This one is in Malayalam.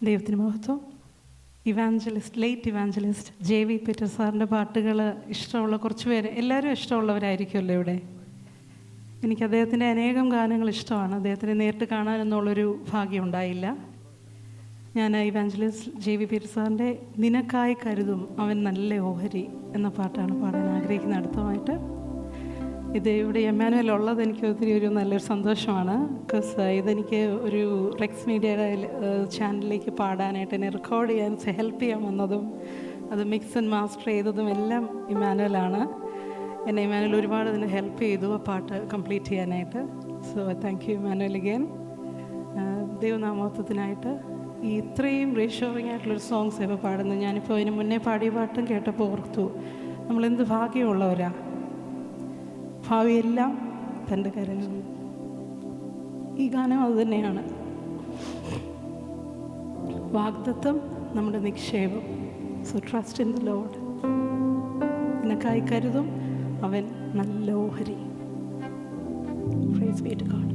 ദൈവത്തിന് മഹത്വം. ലേറ്റ് ഇവാഞ്ചലിസ്റ്റ് JV പീറ്റർ സാറിൻ്റെ പാട്ടുകൾ ഇഷ്ടമുള്ള കുറച്ച് പേര്, എല്ലാവരും ഇഷ്ടമുള്ളവരായിരിക്കുമല്ലോ ഇവിടെ. എനിക്ക് അദ്ദേഹത്തിൻ്റെ അനേകം ഗാനങ്ങൾ ഇഷ്ടമാണ്. അദ്ദേഹത്തിനെ നേരിട്ട് കാണാനെന്നുള്ളൊരു ഭാഗ്യം ഉണ്ടായില്ല. ഞാൻ ഇവാഞ്ചലിസ്റ്റ് JV പീറ്റർ സാറിൻ്റെ നിനക്കായി കരുതും അവൻ നല്ല ഓഹരി എന്ന പാട്ടാണ് പാടാൻ ആഗ്രഹിക്കുന്നത് അടുത്തമായിട്ട്. ഇത് ഇവിടെ എമ്മാനുവൽ ഉള്ളത് എനിക്ക് ഒത്തിരി ഒരു നല്ലൊരു സന്തോഷമാണ്. ബിക്കോസ് ഇതെനിക്ക് ഒരു റെക്സ് മീഡിയയുടെ ചാനലിലേക്ക് പാടാനായിട്ട് എന്നെ റെക്കോർഡ് ചെയ്യാൻ ഹെൽപ്പ് ചെയ്യാൻ വന്നതും അത് മിക്സ് ആൻഡ് മാസ്റ്റർ ചെയ്തതും എല്ലാം ഇമ്മാനുവലാണ്. എന്നെ ഇമ്മാനുവൽ ഒരുപാട് അതിന് ഹെൽപ്പ് ചെയ്തു ആ പാട്ട് കംപ്ലീറ്റ് ചെയ്യാനായിട്ട്. So thank you Emmanuel again. ദൈവനാമത്വത്തിനായിട്ട് ഈ ഇത്രയും റീഷോറിങ് ആയിട്ടുള്ളൊരു സോങ്സ് ഇപ്പോൾ പാടുന്നത് ഞാനിപ്പോൾ അതിന് മുന്നേ പാടിയ പാട്ടും കേട്ടപ്പോൾ ഓർത്തു, നമ്മളെന്ത് ഭാഗ്യമുള്ളവരാ. ഭാവിയെല്ലാം തൻ്റെ കരങ്ങളിൽ. ഈ ഗാനം അതുതന്നെയാണ്. വാഗ്ദത്തം നമ്മുടെ നിക്ഷേപം. So trust in the lord. നിനക്കായി കരുതും അവൻ നല്ല ഓഹരി. Praise be to God.